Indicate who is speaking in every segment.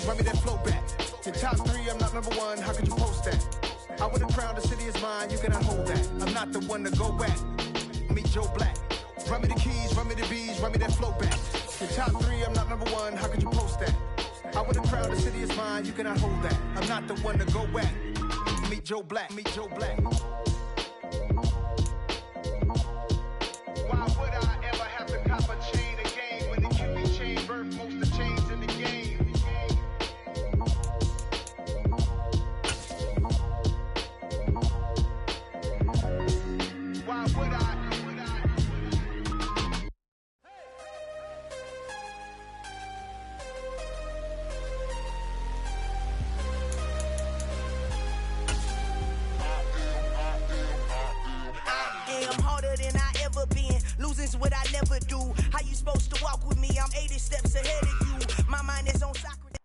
Speaker 1: run me that flow back. In top 3, I'm not number 1, how could you post that? I would have crowned the city is mine, you cannot hold that. I'm not the one to go back. Meet Joe Black. Run me the keys, run me the bees, run me that flow back. In top 3, I'm not number 1, how could you post that? I would have crowned the city is mine, you cannot hold that. I'm not the one to go back. Meet Joe Black, meet Joe Black. Why would I ever have to cop a chain again when the QB chain birthed most of the chains in the game? Why would I?
Speaker 2: Losing's what I never do. How you supposed to walk with me? I'm 80 steps ahead of you. My mind is on Socrates.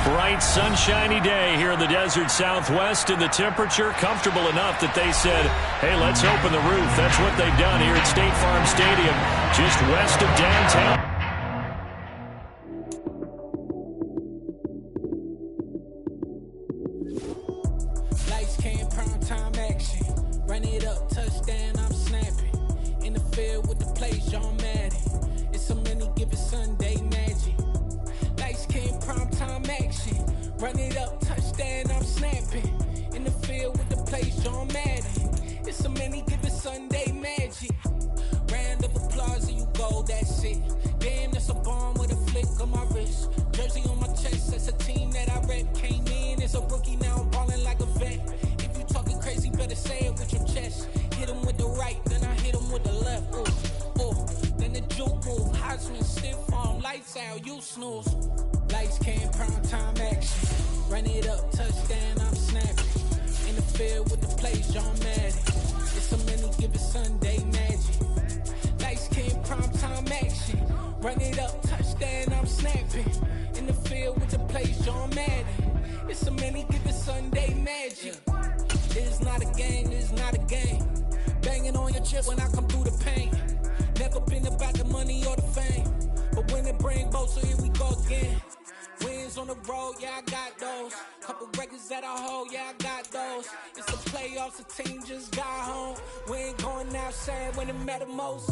Speaker 3: Bright, sunshiny day here in the desert Southwest, and the temperature comfortable enough that they said, hey, let's open the roof. That's what they've done here at State Farm Stadium, just west of downtown.
Speaker 4: Lights came, prime time action. Run it up, touchdown, I'm snapping. In the field with the plays, John Madden. It's a many given Sunday magic. Lights came, prime time action. Run it up, touchdown, I'm snapping. In the field with the plays, John Madden. It's a many given Sunday magic. Round of applause and you go, that's it. Damn, that's a bomb with a flick on my wrist. Jersey on my chest, that's a team that I rep. Came in as a rookie, now I'm balling like a vet. If you talking crazy, better say it with your chest. Hit him with the right, then I hit him with the left. Ooh, then the juke move. Heisman, stiff arm, lights out, you snooze. Lights came, prime time action. Run it up, touchdown, I'm snapping. In the field with the plays, John Madden. It's a many given Sunday magic. Lights came, prime time action. Run it up, touchdown, I'm snapping. In the field with the plays, John Madden. It's a many given Sunday magic. This is not a game, this is not a game. Banging on your chest when I come through the paint. Never been about the money or the fame. But when it bring both, so here we go again. Wins on the road, yeah, I got those. Couple records that I hold, yeah, I got those. It's the playoffs, the team just got home. We ain't going outside when it matter most.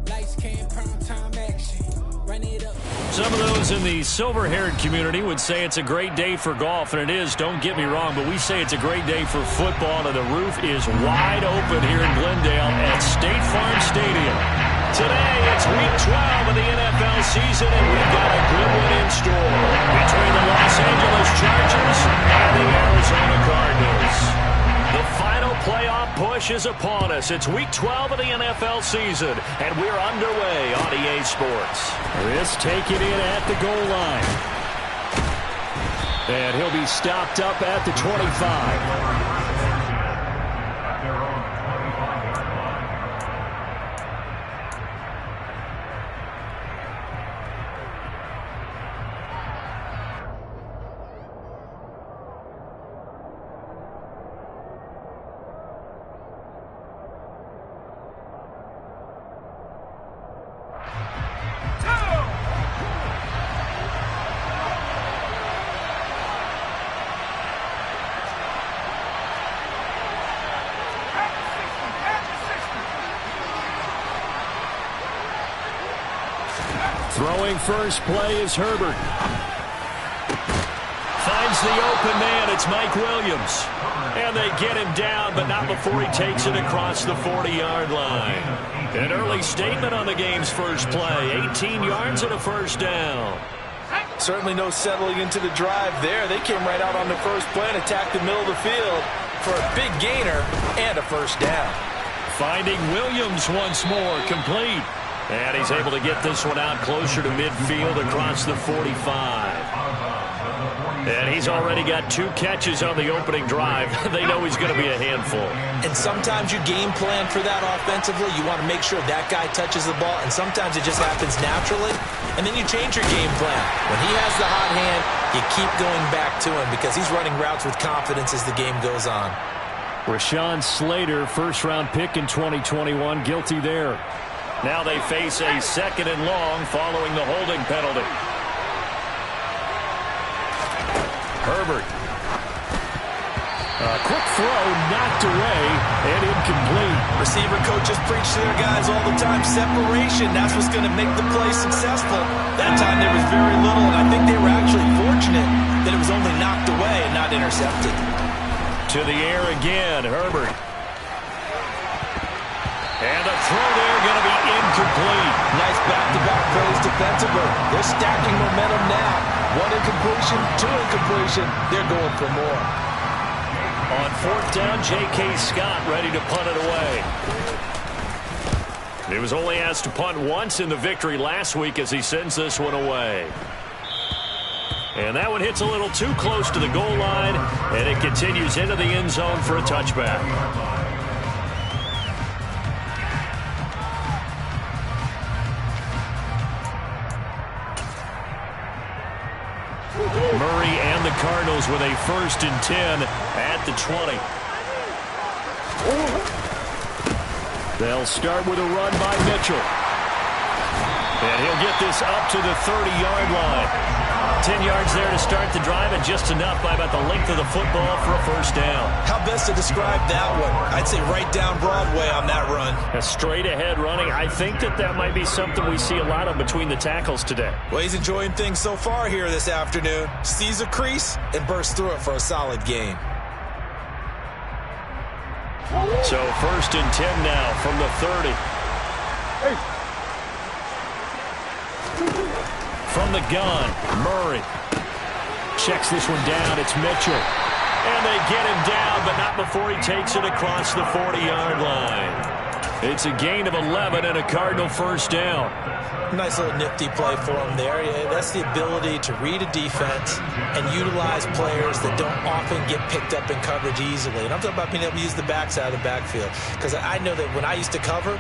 Speaker 4: Lights came, prime time action. Run it up.
Speaker 3: Some of those in the silver-haired community would say it's a great day for golf, and it is, don't get me wrong, but we say it's a great day for football, and the roof is wide open here in Glendale at State Farm Stadium. Today, it's Week 12 of the NFL season, and we've got a good one in store between the Los Angeles Chargers and the Arizona Cardinals. The final playoff push is upon us. It's Week 12 of the NFL season, and we're underway on EA Sports. This taken in at the goal line. And he'll be stopped up at the 25. Throwing first play is Herbert. Finds the open man. It's Mike Williams. And they get him down, but not before he takes it across the 40-yard line. An early statement on the game's first play. 18 yards and a first down.
Speaker 5: Certainly no settling into the drive there. They came right out on the first play and attacked the middle of the field for a big gainer and a first down.
Speaker 3: Finding Williams once more, complete. And he's able to get this one out closer to midfield across the 45. And he's already got 2 catches on the opening drive. They know he's going to be a handful.
Speaker 5: And sometimes you game plan for that offensively. You want to make sure that guy touches the ball, and sometimes it just happens naturally. And then you change your game plan. When he has the hot hand, you keep going back to him because he's running routes with confidence as the game goes on.
Speaker 3: Rashawn Slater, first-round pick in 2021, guilty there. Now they face a 2nd and long following the holding penalty. Herbert. A quick throw, knocked away, and incomplete.
Speaker 5: Receiver coaches preach to their guys all the time. Separation, that's what's going to make the play successful. That time there was very little, and I think they were actually fortunate that it was only knocked away and not intercepted.
Speaker 3: To the air again, Herbert. And the throw there going to be incomplete.
Speaker 5: Nice back-to-back plays defensively. They're stacking momentum now. 1 incompletion, 2 incompletion. They're going for more.
Speaker 3: On 4th down, J.K. Scott ready to punt it away. He was only asked to punt once in the victory last week as he sends this one away. And that one hits a little too close to the goal line, and it continues into the end zone for a touchback. Murray and the Cardinals with a 1st and 10 at the 20. They'll start with a run by Mitchell. And he'll get this up to the 30-yard line. 10 yards there to start the drive, and just enough by about the length of the football for a 1st down.
Speaker 5: How best to describe that one? I'd say right down Broadway on that run.
Speaker 3: A straight-ahead running. I think that might be something we see a lot of between the tackles today.
Speaker 5: Well, he's enjoying things so far here this afternoon. Sees a crease and bursts through it for a solid gain.
Speaker 3: So 1st and 10 now from the 30. From the gun, Murray checks this one down. It's Mitchell. And they get him down, but not before he takes it across the 40-yard line. It's a gain of 11 and a Cardinal 1st down.
Speaker 5: Nice little nifty play for him there. Yeah, that's the ability to read a defense and utilize players that don't often get picked up in coverage easily. And I'm talking about being able to use the backside of the backfield. Because I know that when I used to cover,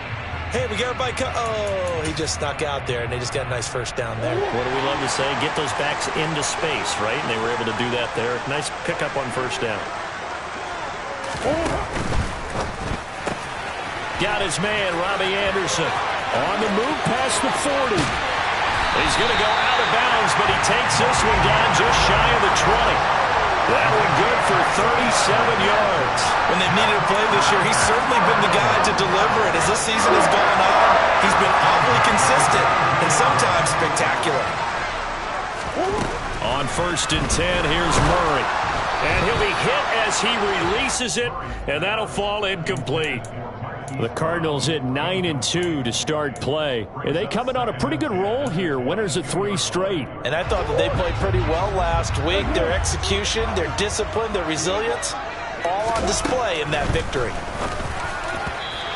Speaker 5: hey, we got everybody oh, he just snuck out there, and they just got a nice 1st down there.
Speaker 3: What do we love to say? Get those backs into space, right? And they were able to do that there. Nice pickup on 1st down. Got his man, Robbie Anderson. On the move past the 40. He's going to go out of bounds, but he takes this one down just shy of the 20. That one good for 37 yards.
Speaker 5: When they've needed a play this year, he's certainly been the guy to deliver it. As this season has gone on, he's been awfully consistent and sometimes spectacular.
Speaker 3: On 1st and 10, here's Murray. And he'll be hit as he releases it, and that'll fall incomplete. The Cardinals at 9-2 to start play. And they coming on a pretty good roll here. Winners of 3 straight.
Speaker 5: And I thought that they played pretty well last week. Their execution, their discipline, their resilience, all on display in that victory.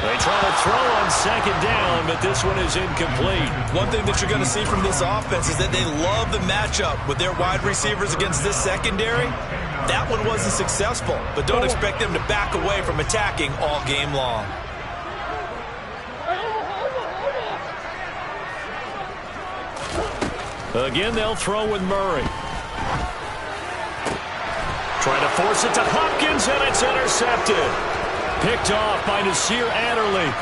Speaker 3: They try to throw on 2nd down, but this one is incomplete.
Speaker 5: One thing that you're going to see from this offense is that they love the matchup with their wide receivers against this secondary. That one wasn't successful, but don't expect them to back away from attacking all game long.
Speaker 3: Again, they'll throw with Murray. Try to force it to Hopkins, and it's intercepted. Picked off by Nasir Adderley.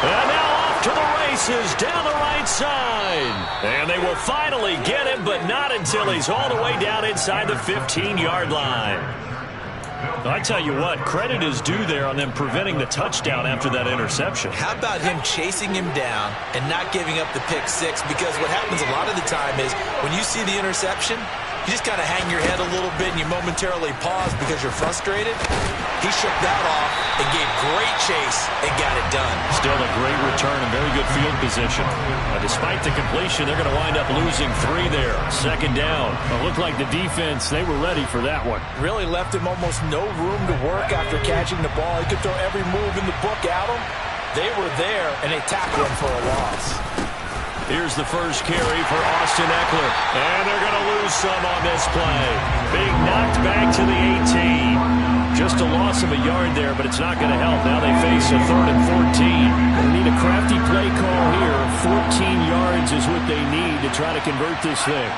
Speaker 3: And now off to the races down the right side. And they will finally get him, but not until he's all the way down inside the 15-yard line. I tell you what, credit is due there on them preventing the touchdown after that interception.
Speaker 5: How about him chasing him down and not giving up the pick 6? Because what happens a lot of the time is when you see the interception, you just kind of hang your head a little bit and you momentarily pause because you're frustrated. He shook that off and gave great chase and got it done.
Speaker 3: Still a great return and very good field position. Despite the completion, they're going to wind up losing 3 there. 2nd down. It looked like the defense, they were ready for that one.
Speaker 5: Really left him almost no room to work after catching the ball. He could throw every move in the book at him. They were there, and they tackled him for a loss.
Speaker 3: Here's the first carry for Austin Ekeler. And they're going to lose some on this play. Being knocked back to the 18. Just a loss of a yard there, but it's not going to help. Now they face a 3rd and 14. They need a crafty play call here. 14 yards is what they need to try to convert this thing.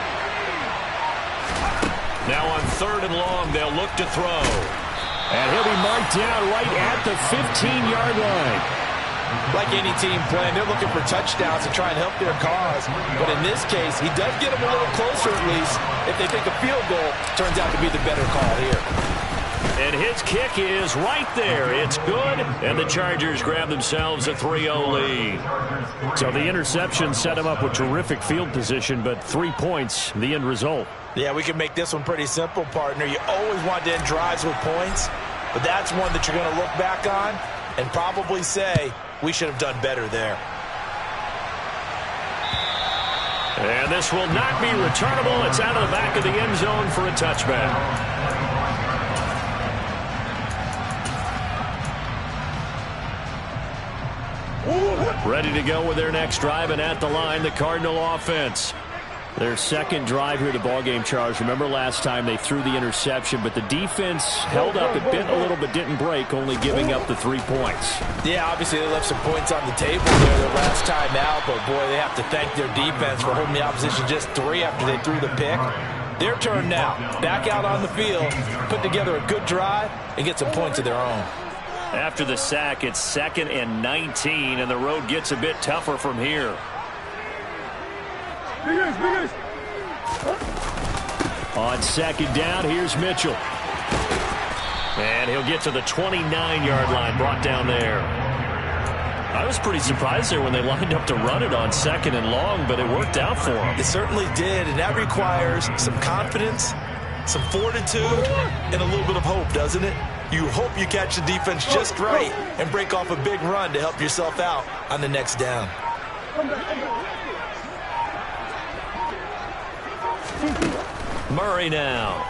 Speaker 3: Now on 3rd and long, they'll look to throw. And he'll be marked down right at the 15-yard line.
Speaker 5: Like any team playing, they're looking for touchdowns to try and help their cause. But in this case, he does get them a little closer at least. If they think a field goal turns out to be the better call here.
Speaker 3: And his kick is right there. It's good. And the Chargers grab themselves a 3-0 lead. So the interception set him up with terrific field position, but 3 points, the end result.
Speaker 5: Yeah, we can make this one pretty simple, partner. You always want to end drives with points, but that's one that you're going to look back on and probably say, we should have done better there.
Speaker 3: And this will not be returnable. It's out of the back of the end zone for a touchback. Ready to go with their next drive, and at the line, the Cardinal offense. Their second drive here to ballgame, Charles. Remember last time they threw the interception, but the defense held up. It bit a little but didn't break, only giving up the 3 points.
Speaker 5: Yeah, obviously they left some points on the table there their last time out, but boy, they have to thank their defense for holding the opposition just 3 after they threw the pick. Their turn now. Back out on the field, put together a good drive, and get some points of their own.
Speaker 3: After the sack, it's 2nd and 19, and the road gets a bit tougher from here. On 2nd down, here's Mitchell. And he'll get to the 29-yard line, brought down there. I was pretty surprised there when they lined up to run it on 2nd and long, but it worked out for them.
Speaker 5: It certainly did, and that requires some confidence, some fortitude, and a little bit of hope, doesn't it? You hope you catch the defense just right and break off a big run to help yourself out on the next down.
Speaker 3: Murray now.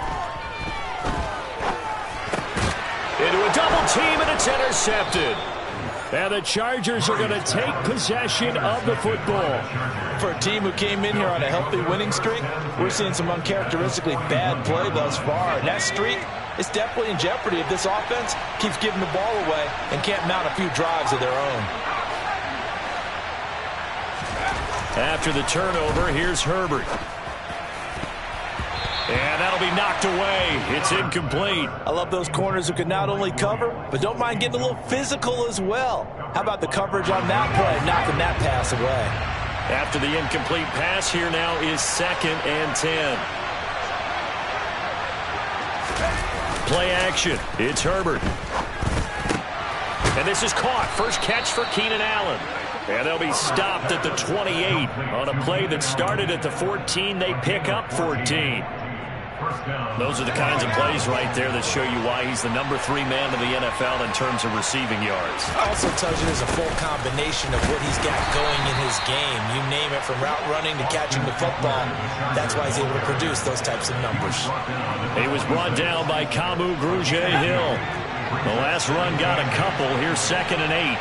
Speaker 3: Into a double team, and it's intercepted. And the Chargers are going to take possession of the football.
Speaker 5: For a team who came in here on a healthy winning streak, we're seeing some uncharacteristically bad play thus far. And that streak is definitely in jeopardy if this offense keeps giving the ball away and can't mount a few drives of their own.
Speaker 3: After the turnover, here's Herbert. And that'll be knocked away. It's incomplete.
Speaker 5: I love those corners who can not only cover, but don't mind getting a little physical as well. How about the coverage on that play, knocking that pass away?
Speaker 3: After the incomplete pass, here now is 2nd and 10. Play action. It's Herbert. And this is caught. First catch for Keenan Allen. And they'll be stopped at the 28. On a play that started at the 14, they pick up 14. Those are the kinds of plays right there that show you why he's the number 3 man in the NFL in terms of receiving yards.
Speaker 5: Also tells you there's a full combination of what he's got going in his game. You name it, from route running to catching the football. That's why he's able to produce those types of numbers.
Speaker 3: He was brought down by Kamu Grugier-Hill. The last run got a couple. Here's 2nd and 8.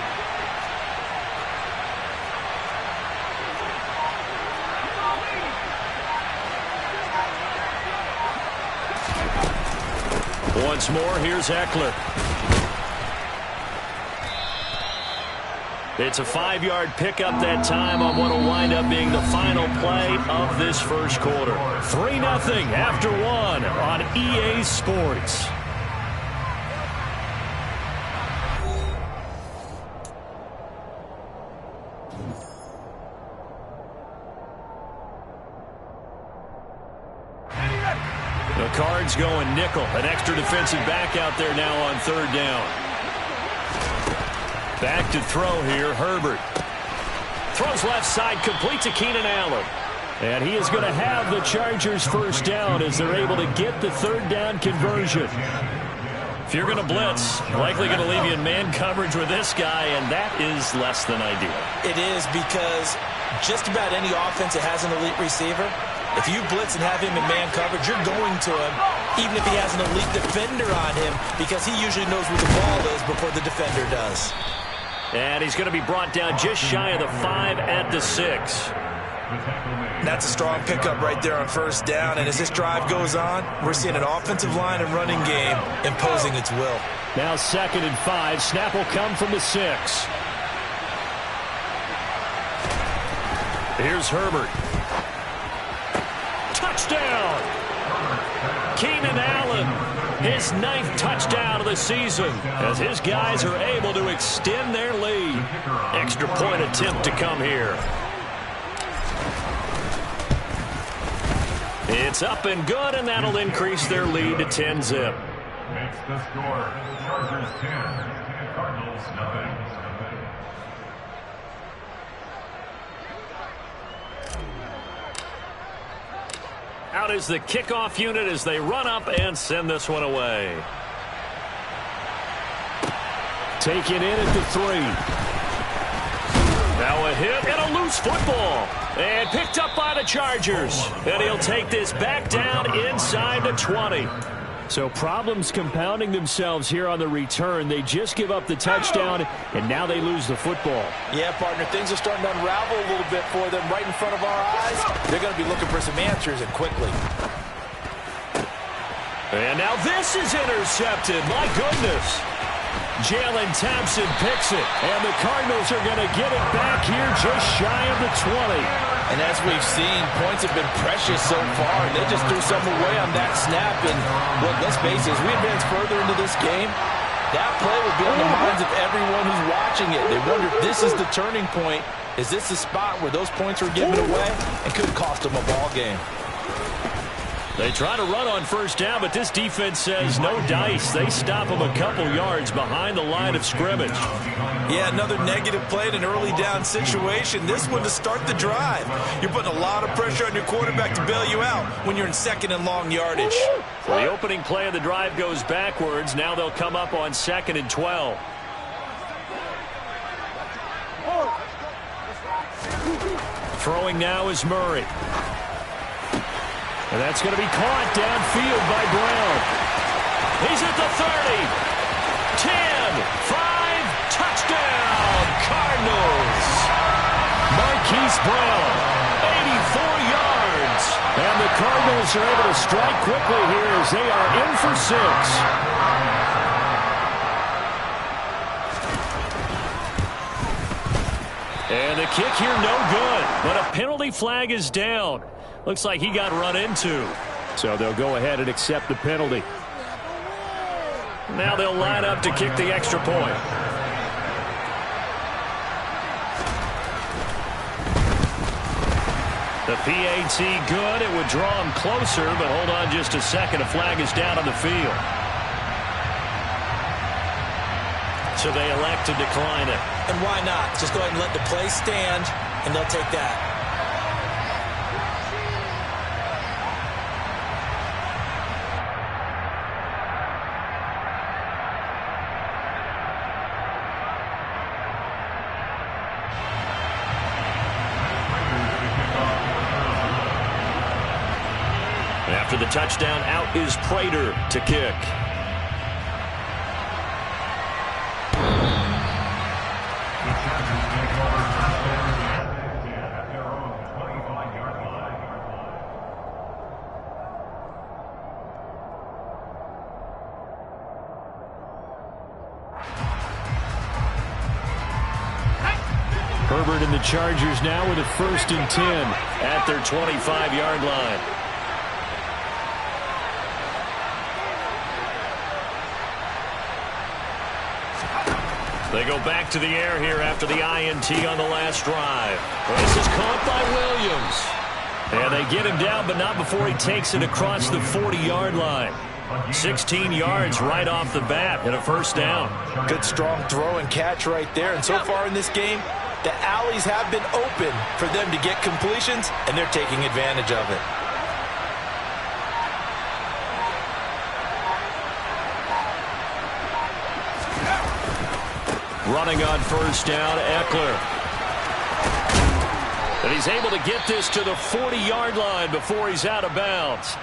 Speaker 3: Once more, here's Ekeler. It's a 5-yard pickup that time on what will wind up being the final play of this first quarter. 3-0 after 1 on EA Sports. The Cards going nickel. An extra defensive back out there now on 3rd down. Back to throw here, Herbert. Throws left side, complete to Keenan Allen. And he is going to have the Chargers first down as they're able to get the 3rd down conversion. If you're going to blitz, likely going to leave you in man coverage with this guy, and that is less than ideal.
Speaker 5: It is, because just about any offense that has an elite receiver, if you blitz and have him in man coverage, you're going to him, even if he has an elite defender on him, because he usually knows where the ball is before the defender does.
Speaker 3: And he's going to be brought down just shy of the 5 at the 6.
Speaker 5: That's a strong pickup right there on first down. And as this drive goes on, we're seeing an offensive line and running game imposing its will.
Speaker 3: Now 2nd and 5. Snap will come from the 6. Here's Herbert. Touchdown! Keenan Allen, his 9th touchdown of the season, as his guys are able to extend their lead. Extra point attempt to come here. It's up and good, and that'll increase their lead to 10-zip.
Speaker 6: Makes the score. Chargers 10, Cardinals nothing.
Speaker 3: Out is the kickoff unit as they run up and send this one away. Taken in at the 3. Now a hit and a loose football. And picked up by the Chargers. And he'll take this back down inside the 20. So problems compounding themselves here on the return. They just give up the touchdown, and now they lose the football.
Speaker 5: Yeah, partner, things are starting to unravel a little bit for them right in front of our eyes. They're going to be looking for some answers, and quickly.
Speaker 3: And now this is intercepted. My goodness. Jalen Thompson picks it, and the Cardinals are going to get it back here just shy of the 20.
Speaker 5: And as we've seen, points have been precious so far, and they just threw some away on that snap. And look, let's face it, as we advance further into this game, that play will be on the minds of everyone who's watching it. They wonder if this is the turning point. Is this the spot where those points were given away and could cost them a ball game?
Speaker 3: They try to run on first down, but this defense says no dice. They stop them a couple yards behind the line of scrimmage.
Speaker 5: Yeah, another negative play in an early down situation. This one to start the drive. You're putting a lot of pressure on your quarterback to bail you out when you're in 2nd and long yardage.
Speaker 3: So the opening play of the drive goes backwards. Now they'll come up on 2nd and 12. Throwing now is Murray. And that's going to be caught downfield by Brown. He's at the 30. 10, 5, touchdown, Cardinals. Marquise Brown, 84 yards. And the Cardinals are able to strike quickly here as they are in for 6. And the kick here no good, but a penalty flag is down. Looks like he got run into. So they'll go ahead and accept the penalty. Now they'll line up to kick the extra point. The PAT good. It would draw him closer, but hold on just a second. A flag is down on the field. So they elect to decline it.
Speaker 5: And why not? Just go ahead and let the play stand, and they'll take that.
Speaker 3: After the touchdown, out is Prater to kick. Herbert and the Chargers now with a 1st and 10 at their 25-yard line. They go back to the air here after the INT on the last drive. This is caught by Williams. And they get him down, but not before he takes it across the 40-yard line. 16 yards right off the bat and a 1st down.
Speaker 5: Good strong throw and catch right there. And so far in this game, the alleys have been open for them to get completions, and they're taking advantage of it.
Speaker 3: Running on 1st down, Eckler. And he's able to get this to the 40-yard line before he's out of bounds.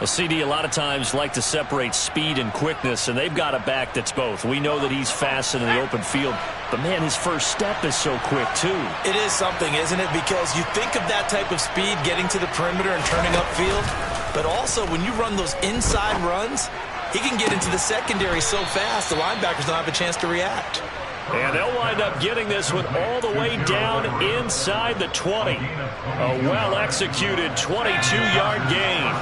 Speaker 3: A CD a lot of times like to separate speed and quickness, and they've got a back that's both. We know that he's fast in the open field, but, man, his first step is so quick, too.
Speaker 5: It is something, isn't it? Because you think of that type of speed getting to the perimeter and turning upfield, but also when you run those inside runs, he can get into the secondary so fast the linebackers don't have a chance to react.
Speaker 3: And they'll wind up getting this one all the way down inside the 20. A well-executed 22-yard gain.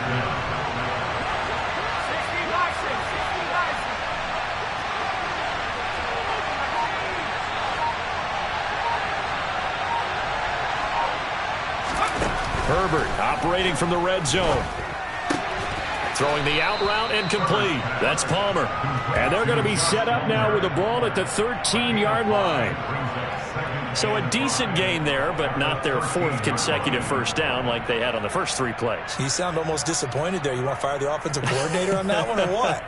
Speaker 3: Herbert operating from the red zone. Throwing the out route and complete. That's Palmer. And they're going to be set up now with the ball at the 13-yard line. So a decent gain there, but not their fourth consecutive first down like they had on the first 3 plays.
Speaker 5: You sound almost disappointed there. You want to fire the offensive coordinator on that one or what?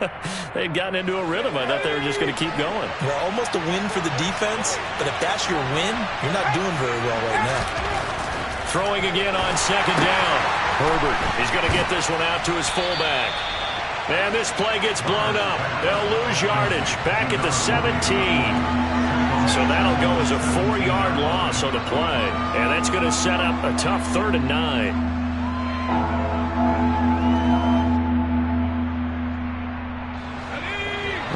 Speaker 3: They'd gotten into a rhythm. I thought they were just going to keep going.
Speaker 5: Well, almost a win for the defense, but if that's your win, you're not doing very well right now.
Speaker 3: Throwing again on second down. Herbert is going to get this one out to his fullback. And this play gets blown up. They'll lose yardage back at the 17. So that'll go as a 4-yard loss on the play. And that's going to set up a tough 3rd and 9.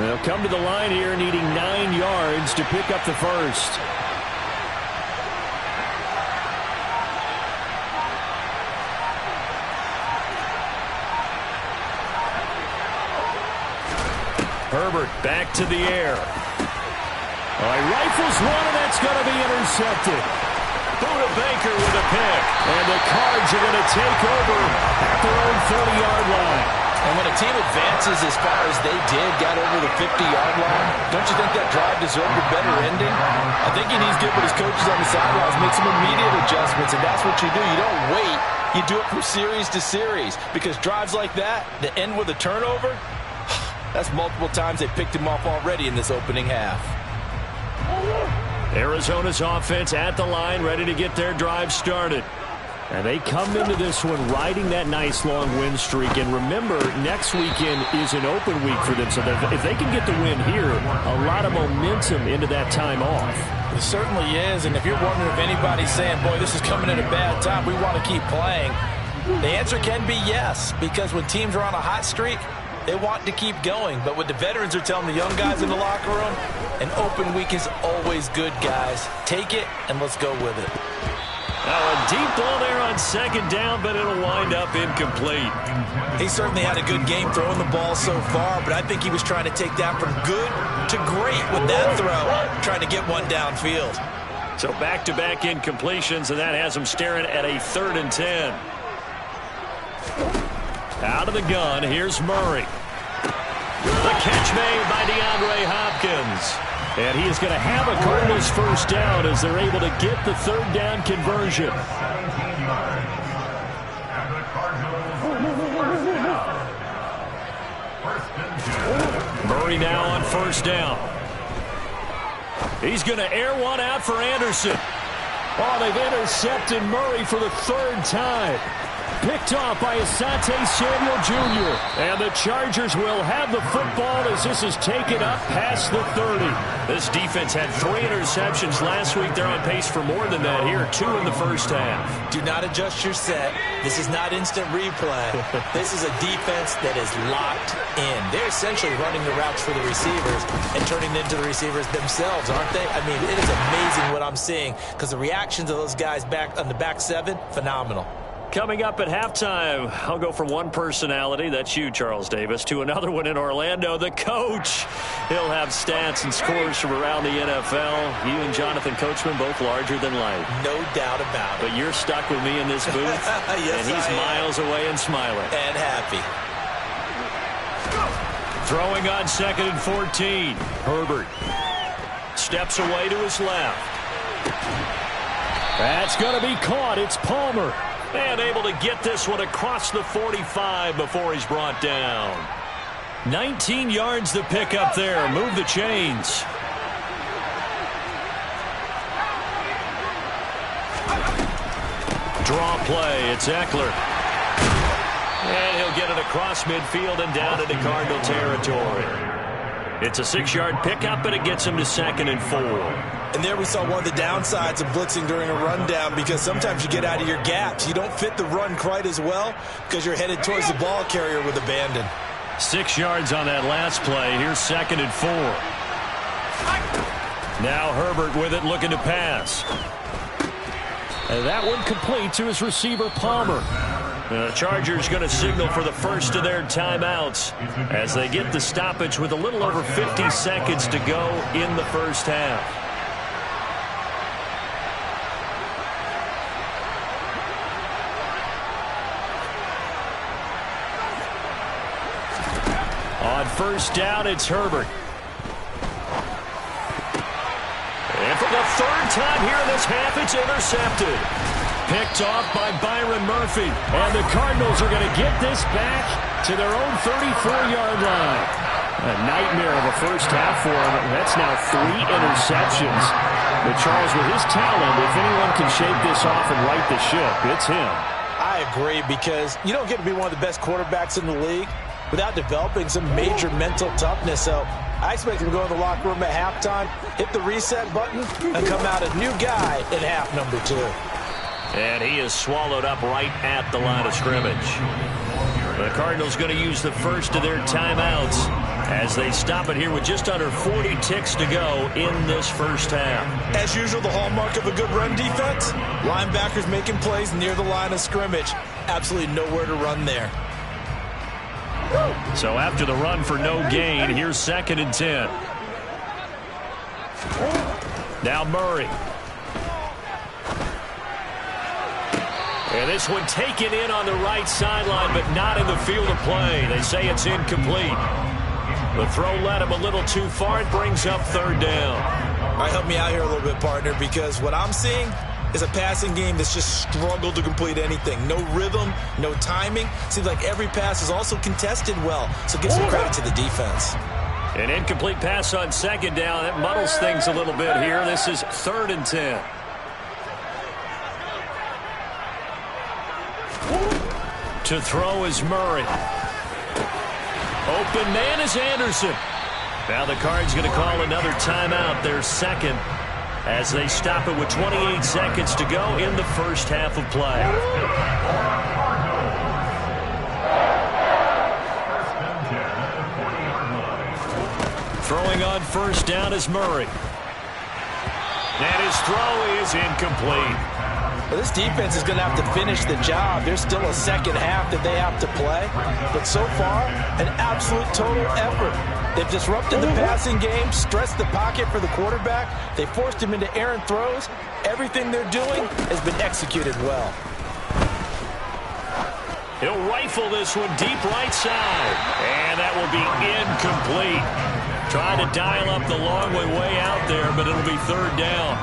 Speaker 3: They'll come to the line here needing 9 yards to pick up the first. Herbert back to the air. He rifles one, and that's going to be intercepted. Buda Baker with a pick. And the Cards are going to take over at their own 30-yard line.
Speaker 5: And when a team advances as far as they did, got over the 50-yard line, don't you think that drive deserved a better ending? I think he needs to get with his coaches on the sidelines, make some immediate adjustments, and that's what you do. You don't wait. You do it from series to series, because drives like that end with a turnover, that's multiple times they picked him off already in this opening half.
Speaker 3: Arizona's offense at the line, ready to get their drive started. And they come into this one riding that nice long win streak. And remember, next weekend is an open week for them. So if they can get the win here, a lot of momentum into that time off.
Speaker 5: It certainly is. And if you're wondering if anybody's saying, boy, this is coming at a bad time, we want to keep playing, the answer can be yes. Because when teams are on a hot streak, they want to keep going. But what the veterans are telling the young guys in the locker room, an open week is always good, guys. Take it, and let's go with it.
Speaker 3: Now a deep ball there on second down, but it'll wind up incomplete.
Speaker 5: He certainly had a good game throwing the ball so far, but I think he was trying to take that from good to great with that throw, trying to get one downfield.
Speaker 3: So back-to-back incompletions, and that has him staring at a 3rd and 10. Out of the gun, here's Murray. The catch made by DeAndre Hopkins. And he is going to have a Cardinals first down as they're able to get the 3rd down conversion.
Speaker 6: 17 yards. And the Cardinals first and 10.
Speaker 3: Murray now on first down. He's going to air one out for Anderson. Oh, they've intercepted Murray for the 3rd time. Picked off by Asante Samuel Jr. And the Chargers will have the football as this is taken up past the 30. This defense had 3 interceptions last week. They're on pace for more than that here. 2 in the first half.
Speaker 5: Do not adjust your set. This is not instant replay. This is a defense that is locked in. They're essentially running the routes for the receivers and turning them into the receivers themselves, aren't they? I mean, it is amazing what I'm seeing because the reactions of those guys back on the back 7, phenomenal.
Speaker 3: Coming up at halftime, I'll go from one personality, that's you, Charles Davis, to another one in Orlando, the coach. He'll have stats and scores from around the NFL. You and Jonathan Coachman, both larger than life.
Speaker 5: No doubt about it.
Speaker 3: But you're stuck with me in this booth,
Speaker 5: yes,
Speaker 3: and he's miles away and smiling.
Speaker 5: And happy.
Speaker 3: Throwing on 2nd and 14. Herbert steps away to his left. That's going to be caught. It's Palmer. And able to get this one across the 45 before he's brought down. 19 yards to pick up there. Move the chains. Draw play. It's Eckler. And he'll get it across midfield and down into Cardinal territory. It's a 6-yard pickup, and it gets him to 2nd and 4.
Speaker 5: And there we saw one of the downsides of blitzing during a rundown, because sometimes you get out of your gaps. You don't fit the run quite as well because you're headed towards the ball carrier with abandon.
Speaker 3: 6 yards on that last play. Here's 2nd and 4. Now Herbert with it, looking to pass. And that one complete to his receiver, Palmer. The Chargers going to signal for the first of their timeouts as they get the stoppage with a little over 50 seconds to go in the first half. On first down, it's Herbert. And for the 3rd time here in this half, it's intercepted. Picked off by Byron Murphy. And the Cardinals are going to get this back to their own 34-yard line. A nightmare of a first half for him. That's now 3 interceptions. But Charles, with his talent, if anyone can shake this off and right the ship, it's him.
Speaker 5: I agree, because you don't get to be one of the best quarterbacks in the league without developing some major mental toughness. So I expect him to go in the locker room at halftime, hit the reset button, and come out a new guy in half number 2.
Speaker 3: And he is swallowed up right at the line of scrimmage. The Cardinals going to use the first of their timeouts as they stop it here with just under 40 ticks to go in this first half.
Speaker 5: As usual, the hallmark of a good run defense, linebackers making plays near the line of scrimmage. Absolutely nowhere to run there.
Speaker 3: So after the run for no gain, here's 2nd and 10. Now Murray. And this one taken in on the right sideline, but not in the field of play. They say it's incomplete. The throw led him a little too far. It brings up 3rd down.
Speaker 5: All right, help me out here a little bit, partner, because what I'm seeing is a passing game that's just struggled to complete anything. No rhythm, no timing. Seems like every pass is also contested well, so give some credit to the defense.
Speaker 3: An incomplete pass on 2nd down. That muddles things a little bit here. This is 3rd and 10. To throw is Murray. Open man is Anderson. Now the Cards going to call another timeout, their 2nd, as they stop it with 28 seconds to go in the first half of play. Throwing on first down is Murray. And his throw is incomplete.
Speaker 5: Well, this defense is going to have to finish the job. There's still a second half that they have to play. But so far, an absolute total effort. They've disrupted the passing game, stressed the pocket for the quarterback. They forced him into errant throws. Everything they're doing has been executed well.
Speaker 3: He'll rifle this one deep right side. And that will be incomplete. Trying to dial up the long way out there, but it'll be 3rd down.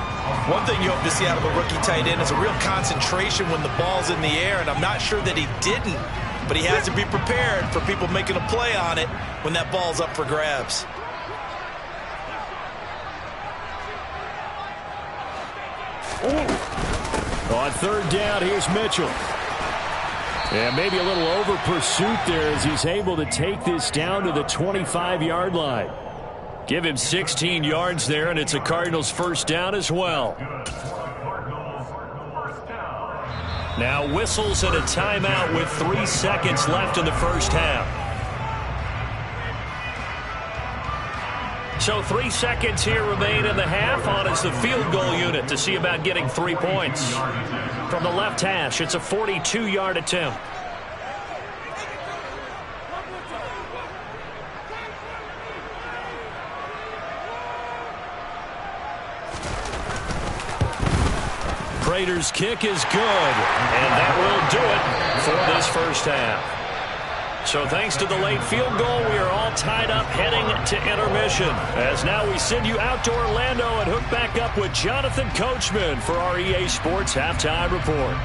Speaker 5: One thing you hope to see out of a rookie tight end is a real concentration when the ball's in the air, and I'm not sure that he didn't, but he has to be prepared for people making a play on it when that ball's up for grabs.
Speaker 3: On 3rd down, here's Mitchell. And maybe a little over pursuit there as he's able to take this down to the 25-yard line. Give him 16 yards there, and it's a Cardinals 1st down as well. Now whistles and a timeout with 3 seconds left in the first half. So 3 seconds here remain in the half. On is the field goal unit to see about getting 3 points. From the left hash, it's a 42-yard attempt. Prater's kick is good, and that will do it for this first half. So thanks to the late field goal, we are all tied up heading to intermission. As now we send you out to Orlando and hook back up with Jonathan Coachman for our EA Sports Halftime Report.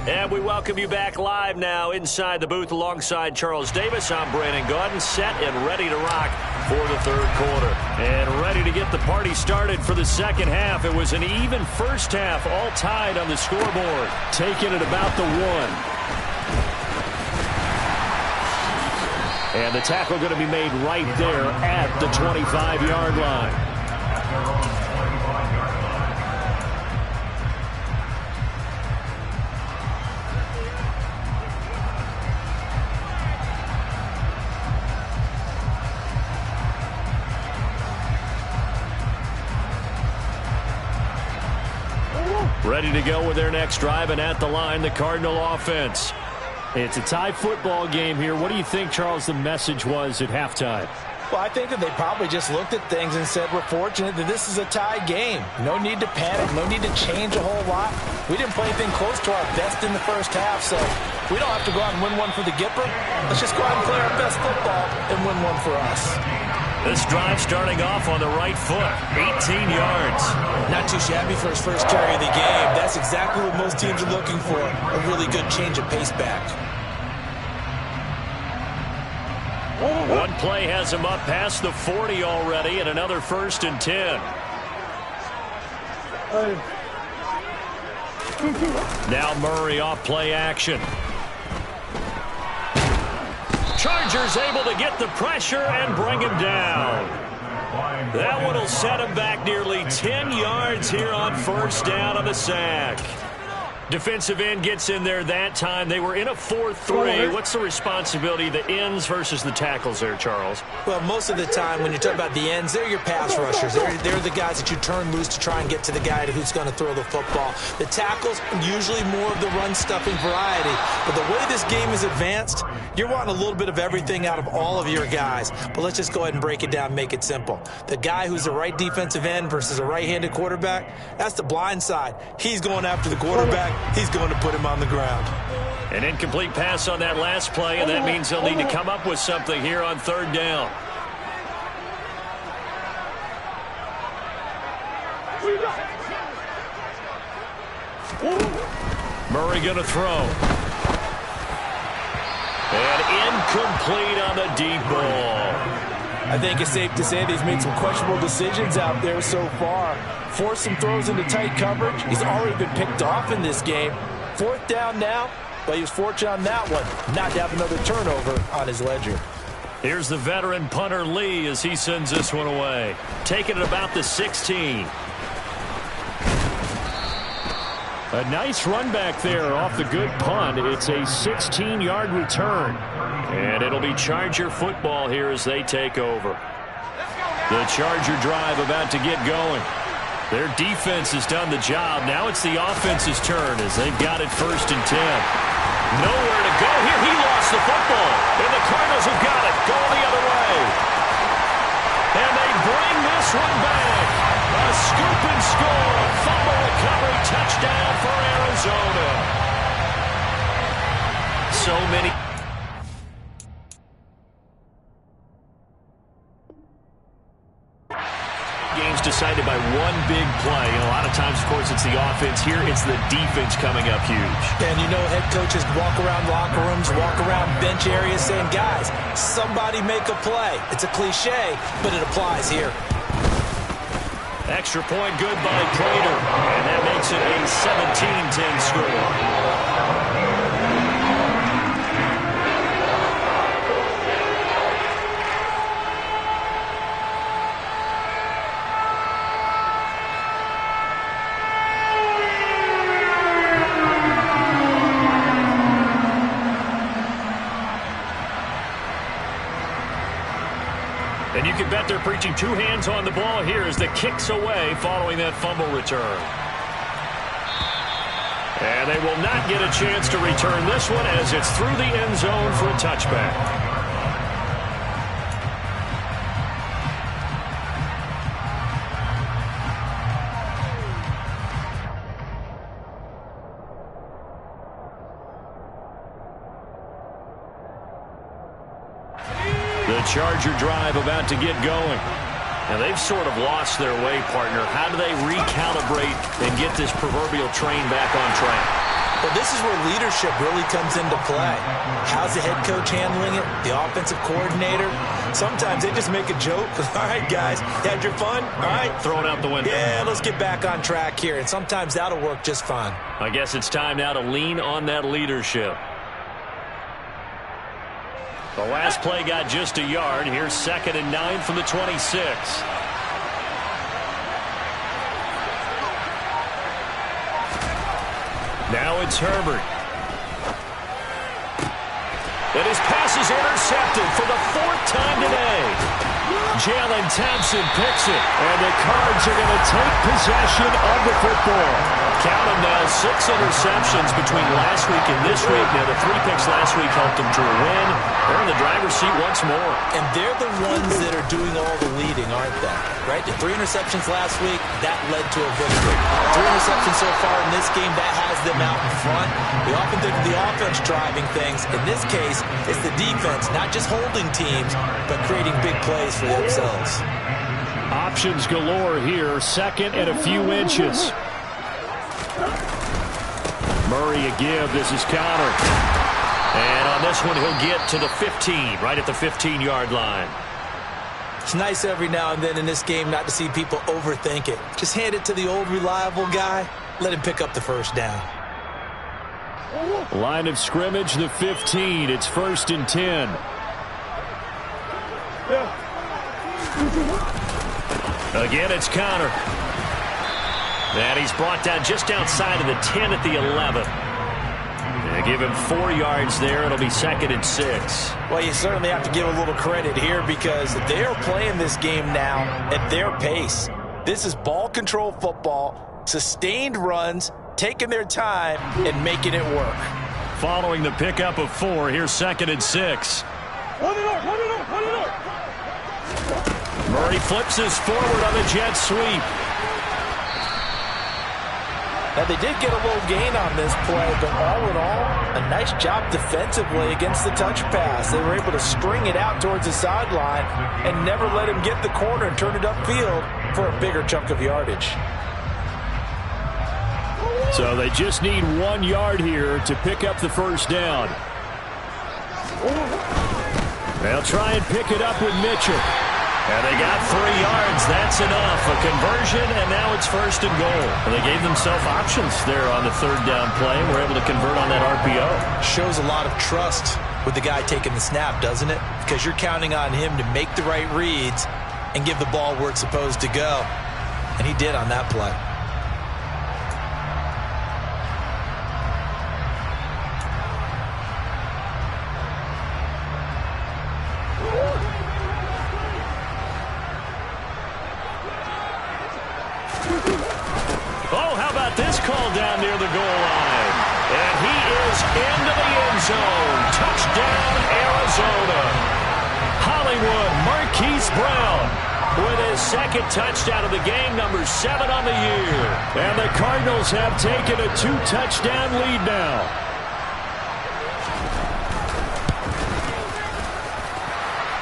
Speaker 3: And we welcome you back live now inside the booth alongside Charles Davis. I'm Brandon Gaudin, set and ready to rock for the third quarter. And ready to get the party started for the second half. It was an even first half, all tied on the scoreboard. Taking it about the 1. And the tackle going to be made right there at the 25-yard line. Ready to go with their next drive, and at the line, the Cardinal offense. It's a tie football game here. What do you think, Charles, the message was at halftime?
Speaker 5: Well, I think that they probably just looked at things and said, we're fortunate that this is a tie game. No need to panic. No need to change a whole lot. We didn't play anything close to our best in the first half, so we don't have to go out and win one for the Gipper. Let's just go out and play our best football and win one for us.
Speaker 3: This drive starting off on the right foot, 18 yards.
Speaker 5: Not too shabby for his first carry of the game. That's exactly what most teams are looking for, a really good change of pace back.
Speaker 3: One play has him up past the 40 already, and another 1st and 10. Now Murray off play action. Chargers able to get the pressure and bring him down. That one will set him back nearly 10 yards here on first down on the sack. Defensive end gets in there that time. They were in a 4-3. What's the responsibility, the ends versus the tackles there, Charles?
Speaker 5: Well, most of the time when you talk about the ends, they're your pass rushers. They're the guys that you turn loose to try and get to the guy who's going to throw the football. The tackles, usually more of the run-stuffing variety. But the way this game is advanced, you're wanting a little bit of everything out of all of your guys. But let's just go ahead and break it down and make it simple. The guy who's the right defensive end versus a right-handed quarterback, that's the blind side. He's going after the quarterback. He's going to put him on the ground.
Speaker 3: An incomplete pass on that last play, and that means they'll need to come up with something here on third down. Murray going to throw. And incomplete on the deep ball.
Speaker 5: I think it's safe to say that he's made some questionable decisions out there so far. Forced some throws into tight coverage. He's already been picked off in this game. 4th down now, but he was fortunate on that one not to have another turnover on his ledger.
Speaker 3: Here's the veteran punter Lee as he sends this one away. Taking it about the 16. A nice run back there off the good punt. It's a 16-yard return. And it'll be Charger football here as they take over. The Charger drive about to get going. Their defense has done the job. Now it's the offense's turn as they've got it 1st and 10. Nowhere to go here. He lost the football. And the Cardinals have got it. Going the other way. And they bring this one back. A scoop and score. A fumble recovery touchdown for Arizona. So many. Games decided by one big play. And a lot of times, of course, it's the offense. Here, it's the defense coming up huge.
Speaker 5: And you know head coaches walk around locker rooms, walk around bench areas saying, guys, somebody make a play. It's a cliche, but it applies here.
Speaker 3: Extra point good by Prater. And that makes it a 17-10 score. And you can bet they're preaching two hands on the ball here as the kick's away following that fumble return. And they will not get a chance to return this one as it's through the end zone for a touchback. The Charger drive about to get going. Now, they've sort of lost their way, partner. How do they recalibrate and get this proverbial train back on track?
Speaker 5: Well, this is where leadership really comes into play. How's the head coach handling it? The offensive coordinator? Sometimes they just make a joke. All right, guys, had your fun? All right.
Speaker 3: Throw it out the window.
Speaker 5: Yeah, let's get back on track here. And sometimes that'll work just fine.
Speaker 3: I guess it's time now to lean on that leadership. The last play got just a yard. Here's 2nd and 9 from the 26. Now it's Herbert. And his pass is intercepted for the 4th time today. Jalen Thompson picks it, and the Cards are going to take possession of the football. Count them now, 6 interceptions between last week and this week. Now, the 3 picks last week helped them to a win. They're in the driver's seat once more.
Speaker 5: And they're the ones that are doing all the leading, aren't they? Right? The 3 interceptions last week, that led to a victory. 3 interceptions so far in this game, that has them out in front. We often think of the offense driving things. In this case, it's the defense, not just holding teams, but creating big plays for themselves.
Speaker 3: Options galore here, 2nd and a few inches. Murray a give. This is Connor. And on this one, he'll get to the 15, right at the 15-yard line.
Speaker 5: It's nice every now and then in this game not to see people overthink it. Just hand it to the old reliable guy. Let him pick up the first down.
Speaker 3: Line of scrimmage, the 15. It's 1st and 10. Again, it's Connor. And he's brought down just outside of the 10 at the 11. They give him 4 yards there. It'll be 2nd and 6.
Speaker 5: Well, you certainly have to give a little credit here because they're playing this game now at their pace. This is ball control football, sustained runs, taking their time and making it work.
Speaker 3: Following the pickup of 4, here's 2nd and 6. Murray flips this forward on the jet sweep.
Speaker 5: Now, they did get a little gain on this play, but all in all, a nice job defensively against the touch pass. They were able to string it out towards the sideline and never let him get the corner and turn it upfield for a bigger chunk of yardage.
Speaker 3: So they just need 1 yard here to pick up the first down. They'll try and pick it up with Mitchell. And they got 3 yards. That's enough. A conversion, and now it's 1st and goal. And they gave themselves options there on the 3rd down play. We're able to convert on that RPO.
Speaker 5: Shows a lot of trust with the guy taking the snap, doesn't it? Because you're counting on him to make the right reads and give the ball where it's supposed to go. And he did on that play.
Speaker 3: Oh, how about this call down near the goal line? And he is into the end zone. Touchdown, Arizona. Hollywood Marquise Brown with his 2nd touchdown of the game, number 7 on the year. And the Cardinals have taken a 2-touchdown lead now.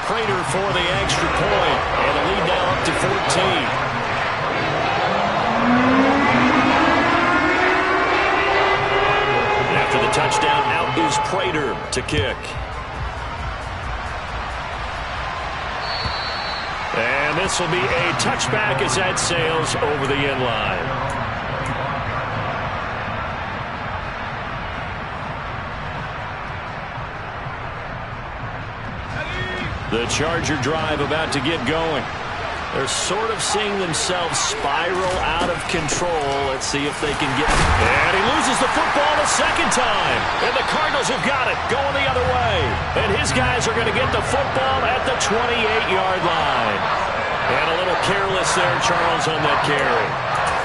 Speaker 3: Prater for the extra point. And the lead now up to 14. After the touchdown, out is Prater to kick. And this will be a touchback as that sails over the end line. The Charger drive about to get going. They're sort of seeing themselves spiral out of control. Let's see if they can get... And he loses the football a 2nd time. And the Cardinals have got it going the other way. And his guys are going to get the football at the 28-yard line. And a little careless there, Charles, on that carry.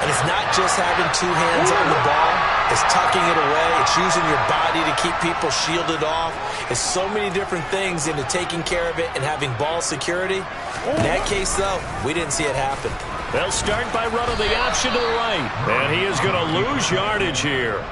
Speaker 5: And it's not just having 2 hands on the ball. It's tucking it away. It's using your body to keep people shielded off. It's so many different things into taking care of it and having ball security. In that case, though, we didn't see it happen.
Speaker 3: They'll start by running the option to the right. And he is going to lose yardage here.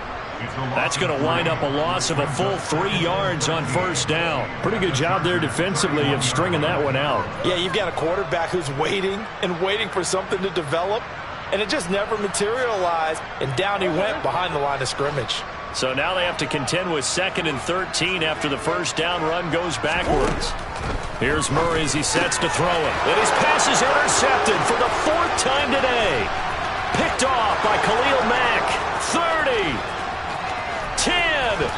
Speaker 3: That's going to wind up a loss of a full 3 yards on 1st down. Pretty good job there defensively of stringing that one out.
Speaker 5: Yeah, you've got a quarterback who's waiting and waiting for something to develop. And it just never materialized, and down he went behind the line of scrimmage.
Speaker 3: So now they have to contend with 2nd and 13 after the first down run goes backwards. Here's Murray as he sets to throw it. And his pass is intercepted for the 4th time today. Picked off by Khalil Mack. 30, 10, 5.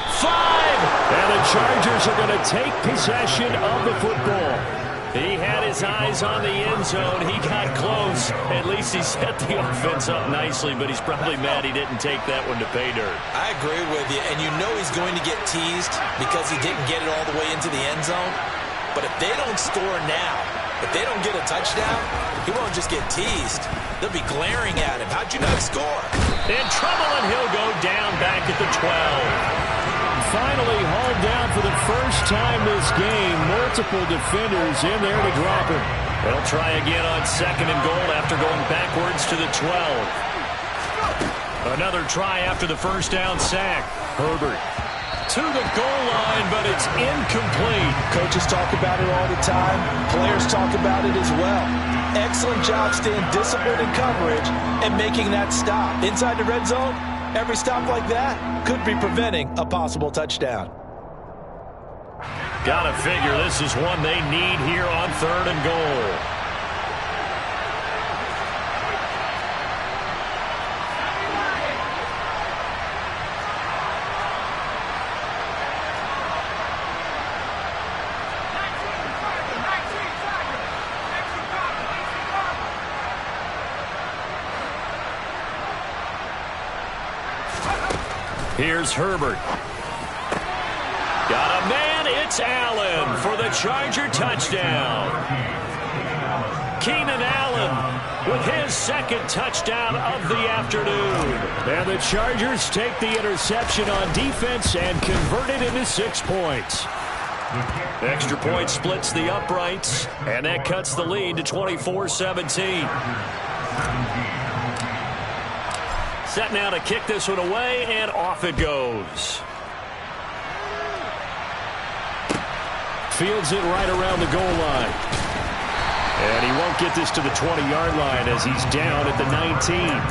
Speaker 3: And the Chargers are going to take possession of the football. He had his eyes on the end zone. He got close. At least he set the offense up nicely, but he's probably mad he didn't take that one to pay dirt.
Speaker 5: I agree with you, and you know he's going to get teased because he didn't get it all the way into the end zone. But if they don't score now, if they don't get a touchdown, he won't just get teased. They'll be glaring at him. How'd you not score?
Speaker 3: In trouble, and he'll go down back at the 12. Finally hauled down for the first time this game. Multiple defenders in there to drop him. They'll try again on 2nd and goal after going backwards to the 12. Another try after the first down sack. Herbert to the goal line, but it's incomplete.
Speaker 5: Coaches talk about it all the time. Players talk about it as well. Excellent job staying disciplined in coverage and making that stop. Inside the red zone, every stop like that could be preventing a possible touchdown.
Speaker 3: Gotta figure this is one they need here on 3rd and goal. Here's Herbert. Got a man. It's Allen for the Charger touchdown. Keenan Allen with his 2nd touchdown of the afternoon. And the Chargers take the interception on defense and convert it into 6 points. Extra point splits the uprights, and that cuts the lead to 24-17. Set now to kick this one away, and off it goes. Fields it right around the goal line. And he won't get this to the 20-yard line as he's down at the 19.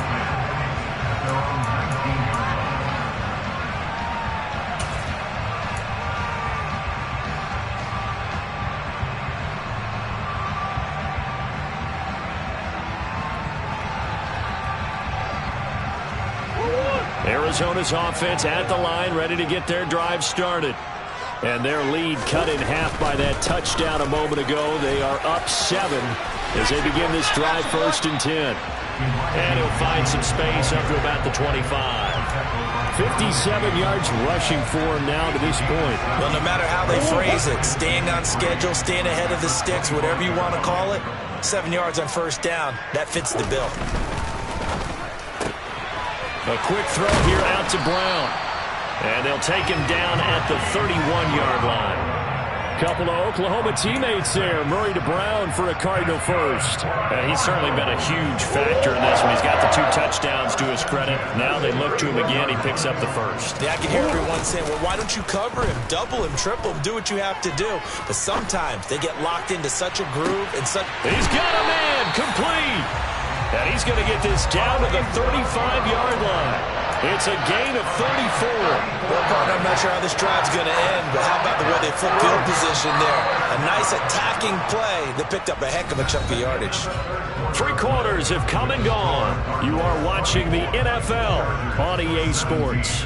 Speaker 3: Arizona's offense at the line, ready to get their drive started. And their lead cut in half by that touchdown a moment ago. They are up 7 as they begin this drive 1st and 10. And he'll find some space up to about the 25. 57 yards rushing for him now to this point.
Speaker 5: Well, no matter how they phrase it, staying on schedule, staying ahead of the sticks, whatever you want to call it, 7 yards on 1st down, that fits the bill.
Speaker 3: A quick throw here out to Brown. And they'll take him down at the 31-yard line. Couple of Oklahoma teammates there. Murray to Brown for a Cardinal first. He's certainly been a huge factor in this one. He's got the 2 touchdowns to his credit. Now they look to him again. He picks up the first.
Speaker 5: Yeah, I can hear everyone saying, well, why don't you cover him, double him, triple him, do what you have to do. But sometimes they get locked into such a groove and such...
Speaker 3: He's got a man, complete. And he's going to get this down to the 35-yard line. It's a gain of 34.
Speaker 5: Well, partner, I'm not sure how this drive's going to end, but how about the way they flip field position there? A nice attacking play that picked up a heck of a chunk of yardage.
Speaker 3: 3 quarters have come and gone. You are watching the NFL on EA Sports.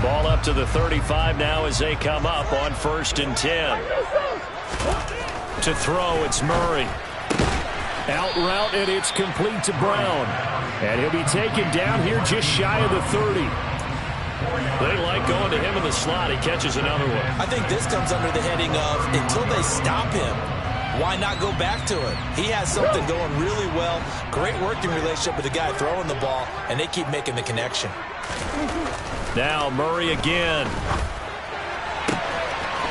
Speaker 3: Ball up to the 35 now as they come up on 1st and 10. To throw, it's Murray. Out route, and it's complete to Brown. And he'll be taken down here just shy of the 30. They like going to him in the slot. He catches another one.
Speaker 5: I think this comes under the heading of until they stop him, why not go back to it? He has something going really well. Great working relationship with the guy throwing the ball, and they keep making the connection.
Speaker 3: Now Murray again.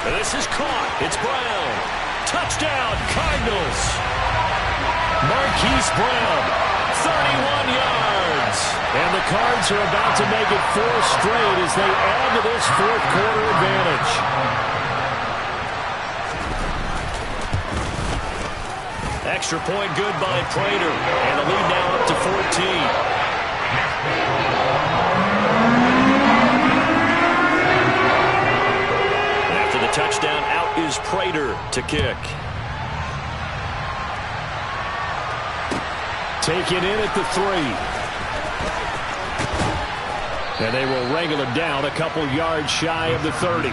Speaker 3: This is caught. It's Brown. Touchdown, Cardinals. Marquise Brown, 31 yards. And the Cards are about to make it 4 straight as they add to this 4th quarter advantage. Extra point good by Prater. And the lead now up to 14. After the touchdown, out is Prater to kick. Take it in at the 3. And they will wrangle it down a couple yards shy of the 30.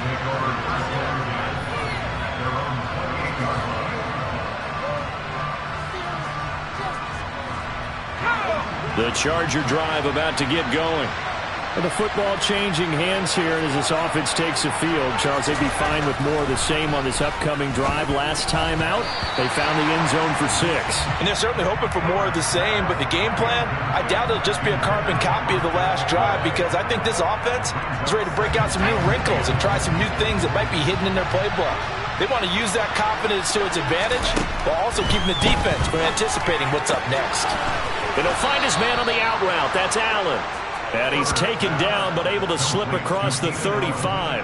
Speaker 3: The Charger drive about to get going. And the football changing hands here as this offense takes the field. Charles, they'd be fine with more of the same on this upcoming drive. Last time out, they found the end zone for 6.
Speaker 5: And they're certainly hoping for more of the same, but the game plan, I doubt it'll just be a carbon copy of the last drive, because I think this offense is ready to break out some new wrinkles and try some new things that might be hidden in their playbook. They want to use that confidence to its advantage while also keeping the defense from anticipating what's up next.
Speaker 3: And he'll find his man on the out route. That's Allen. And he's taken down but able to slip across the 35.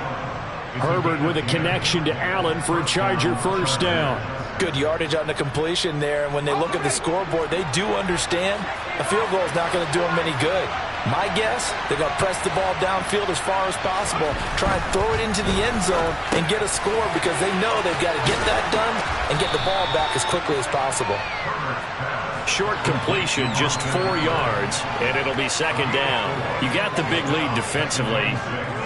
Speaker 3: Herbert with a connection to Allen for a Charger first down.
Speaker 5: Good yardage on the completion there, and when they look at the scoreboard, they do understand a field goal is not going to do them any good. My guess, they're going to press the ball downfield as far as possible, try and throw it into the end zone and get a score, because they know they've got to get that done and get the ball back as quickly as possible.
Speaker 3: Short completion, just 4 yards, and it'll be second down. You got the big lead defensively,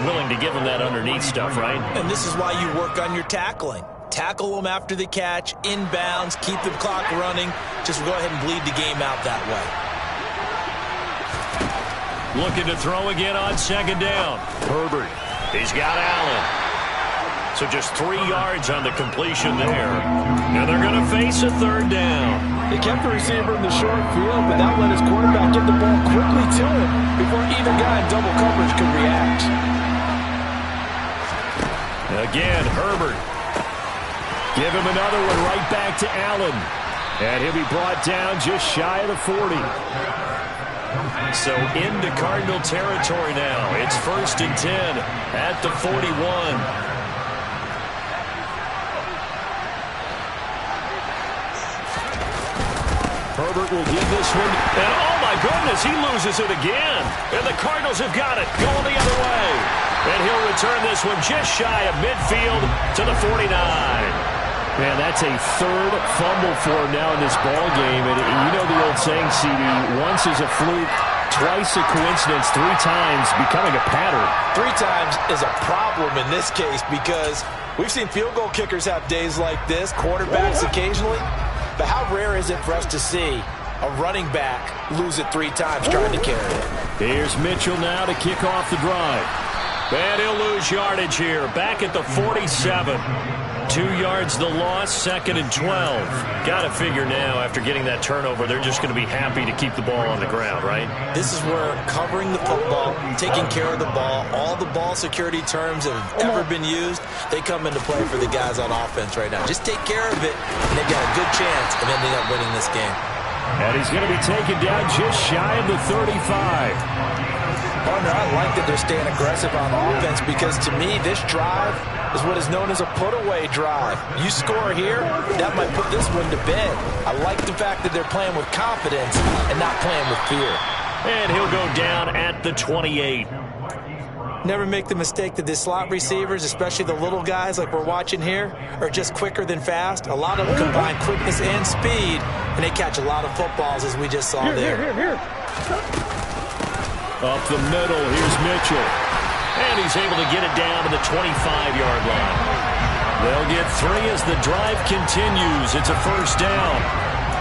Speaker 3: willing to give them that underneath stuff, right?
Speaker 5: And this is why you work on your tackling. Tackle them after the catch, inbounds, keep the clock running. Just go ahead and bleed the game out that way.
Speaker 3: Looking to throw again on second down. Herbert. He's got Allen. So just 3 yards on the completion there. Now they're going to face a third down.
Speaker 5: They kept the receiver in the short field, but that let his quarterback get the ball quickly to him before either guy in double coverage could react.
Speaker 3: Again, Herbert. Give him another one right back to Allen. And he'll be brought down just shy of the 40. So into Cardinal territory now. It's 1st and 10 at the 41. Herbert will give this one, and oh my goodness, he loses it again. And the Cardinals have got it, going the other way. And he'll return this one just shy of midfield to the 49. Man, that's a third fumble for him now in this ball game. And you know the old saying, CD, once is a fluke, twice a coincidence, 3 times becoming a pattern.
Speaker 5: 3 times is a problem in this case, because we've seen field goal kickers have days like this, quarterbacks occasionally. But how rare is it for us to see a running back lose it 3 times trying to carry it?
Speaker 3: Here's Mitchell now to kick off the drive. And he'll lose yardage here. Back at the 47. 2 yards the loss, 2nd and 12. Got to figure now, after getting that turnover, they're just going to be happy to keep the ball on the ground, right?
Speaker 5: This is where covering the football, taking care of the ball, all the ball security terms that have ever been used, they come into play for the guys on offense right now. Just take care of it, and they've got a good chance of ending up winning this game.
Speaker 3: And he's going to be taken down just shy of the 35.
Speaker 5: Partner, I like that they're staying aggressive on offense, because to me, this drive is what is known as a put-away drive. You score here, that might put this one to bed. I like the fact that they're playing with confidence and not playing with fear.
Speaker 3: And he'll go down at the 28.
Speaker 5: Never make the mistake that the slot receivers, especially the little guys like we're watching here, are just quicker than fast. A lot of them combine quickness and speed, and they catch a lot of footballs, as we just saw there.
Speaker 3: Up the middle, here's Mitchell. And he's able to get it down to the 25-yard line. They'll get 3 as the drive continues. It's a first down.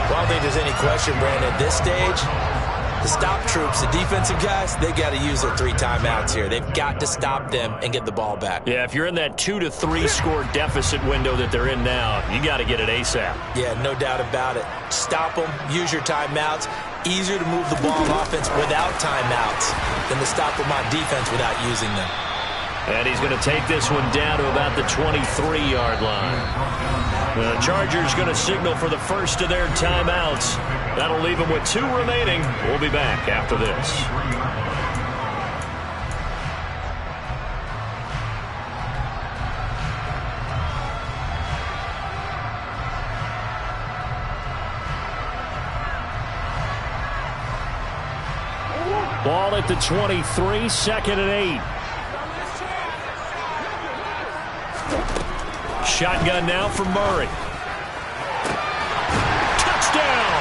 Speaker 5: Well, I don't think there's any question, Brandon, at this stage, the stop troops, the defensive guys, they got to use their 3 timeouts here. They've got to stop them and get the ball back.
Speaker 3: Yeah, if you're in that 2 to 3 score deficit window that they're in now, you got to get it ASAP.
Speaker 5: Yeah, no doubt about it. Stop them, use your timeouts. Easier to move the ball on offense without timeouts than to stop them on defense without using them.
Speaker 3: And he's going to take this one down to about the 23-yard line. The Chargers going to signal for the first of their timeouts. That'll leave them with 2 remaining. We'll be back after this. Ball at the 23, 2nd and 8. Shotgun now for Murray. Touchdown!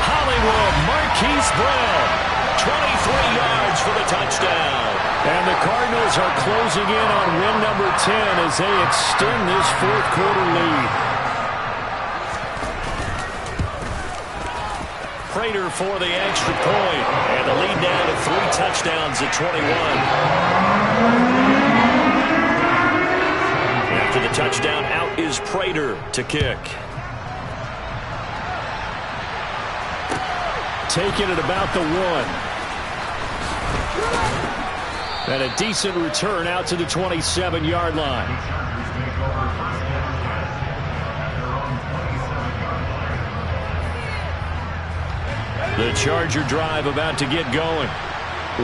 Speaker 3: Hollywood Marquise Brown. 23 yards for the touchdown. And the Cardinals are closing in on win number 10 as they extend this fourth quarter lead. Prater for the extra point. And the lead down to 3 touchdowns at 21. After the touchdown, out is Prater to kick. Taken at about the 1. And a decent return out to the 27-yard line. The Charger drive about to get going.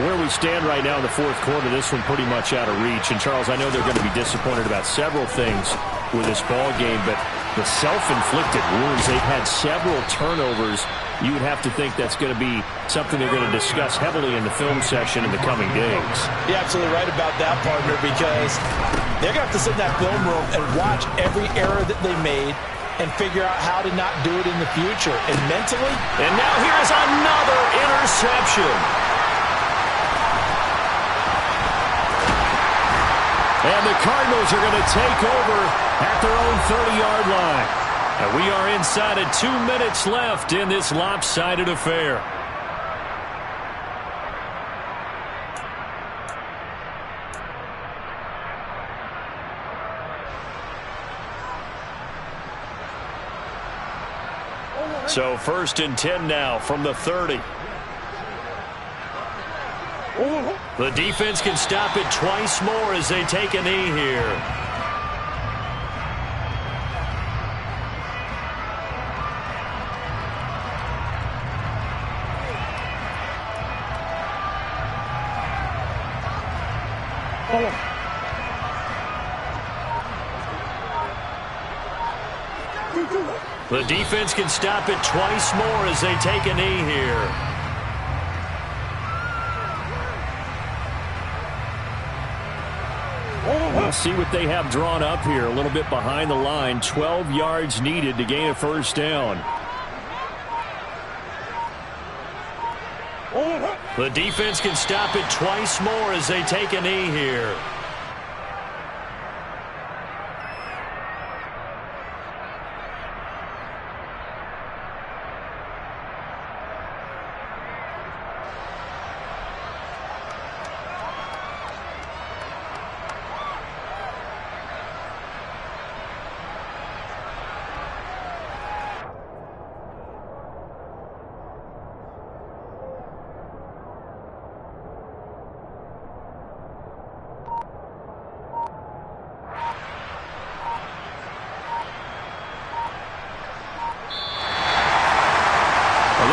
Speaker 3: Where we stand right now in the fourth quarter, this one pretty much out of reach. And, Charles, I know they're going to be disappointed about several things with this ball game, but the self-inflicted wounds, they've had several turnovers. You would have to think that's going to be something they're going to discuss heavily in the film session in the coming days.
Speaker 5: You're absolutely right about that, partner, because they're going to have to sit in that film room and watch every error that they made and figure out how to not do it in the future. And mentally...
Speaker 3: And now here's another interception. And the Cardinals are going to take over at their own 30-yard line. And we are inside of 2 minutes left in this lopsided affair. So 1st and 10 now from the 30. The defense can stop it twice more as they take a knee here. The defense can stop it twice more as they take a knee here. We'll see what they have drawn up here. A little bit behind the line. 12 yards needed to gain a first down. The defense can stop it twice more as they take a knee here.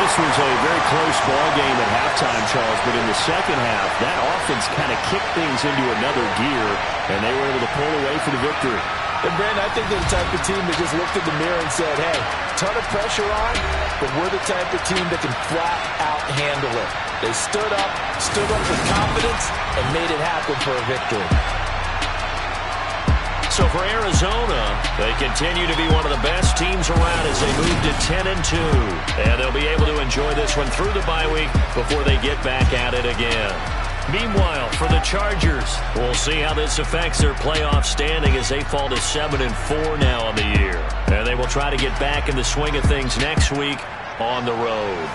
Speaker 3: This was a very close ball game at halftime, Charles, but in the second half, that offense kind of kicked things into another gear, and they were able to pull away for the victory.
Speaker 5: And, Brandon, I think they're the type of team that just looked in the mirror and said, hey, ton of pressure on, but we're the type of team that can flat out handle it. They stood up with confidence, and made it happen for a victory.
Speaker 3: So for Arizona, they continue to be one of the best teams around as they move to 10-2. And they'll be able to enjoy this one through the bye week before they get back at it again. Meanwhile, for the Chargers, we'll see how this affects their playoff standing as they fall to 7-4 now on the year. And they will try to get back in the swing of things next week on the road.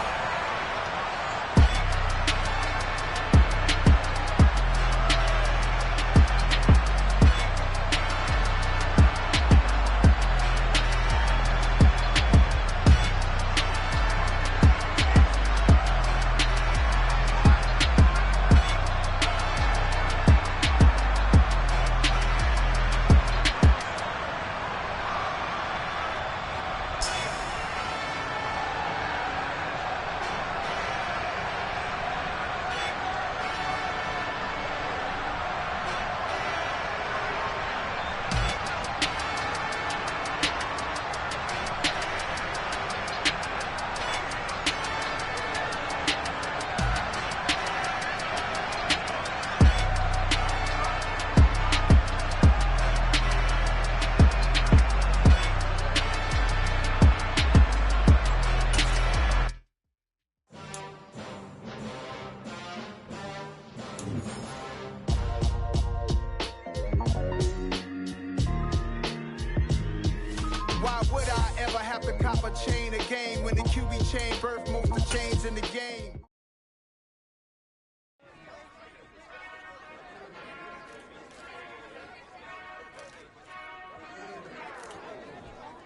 Speaker 1: chain of game when the QB chain birth most of chains in the game.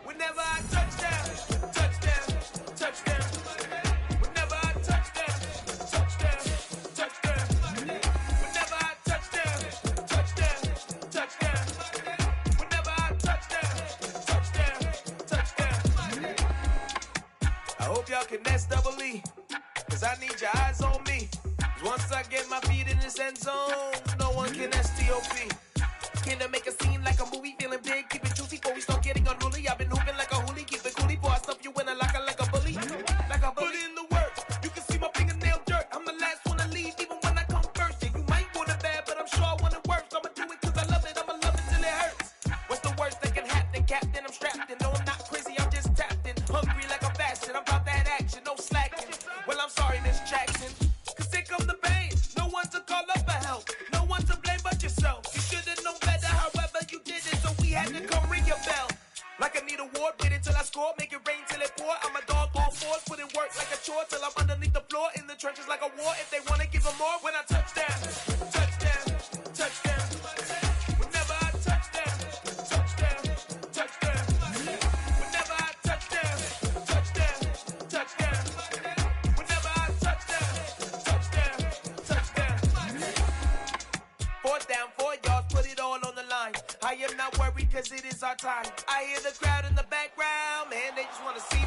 Speaker 7: Whenever I touchdown, touchdown, touchdown. Whenever I touchdown, touchdown, touchdown. Whenever I touchdown, touchdown, touchdown. Whenever I touchdown, touchdown, touchdown. I hope y'all can nest double E, cause I need your eyes on me. Once I get my feet in this end zone, no one can STOP. Can to make a scene like a movie, feeling big, keep it juicy before we start getting unruly. I've been hooping like a hoolie, keep it coolie before I stuff you in a locker like a bully. Like a bully. Put in the work, you can see my fingernail dirt. I'm the last one to leave, even when I come first. Yeah, you might want it bad, but I'm sure I want it worse. I'ma do it cause I love it, I'ma love it till it hurts. What's the worst that can happen, Captain? I'm strapped in, no I'm not crazy, I'm just tapped in. Hungry like a fashion, I'm about that action, no slacking. Well, I'm sorry, Miss Jackson, cause here come the pain. No one to call up for help, no one to blame but yourself. You should've known better, however you did it, so we had to come ring your bell. Like I need a ward, wait until I score, make it rain till it pour. I'm a dog, all fours, put in work like a chore till I'm underneath the floor, in the trenches like a war. If they wanna give them more, when I touchdown, touchdown, touchdown. Whenever I touchdown, touchdown, touchdown. Whenever I touchdown, touchdown, touchdown. Whenever I touchdown, touchdown, touchdown. 4th down, 4 yards, put it all on the line. I am not worried cause it is our time. I hear the crowd in the background, man, they just wanna see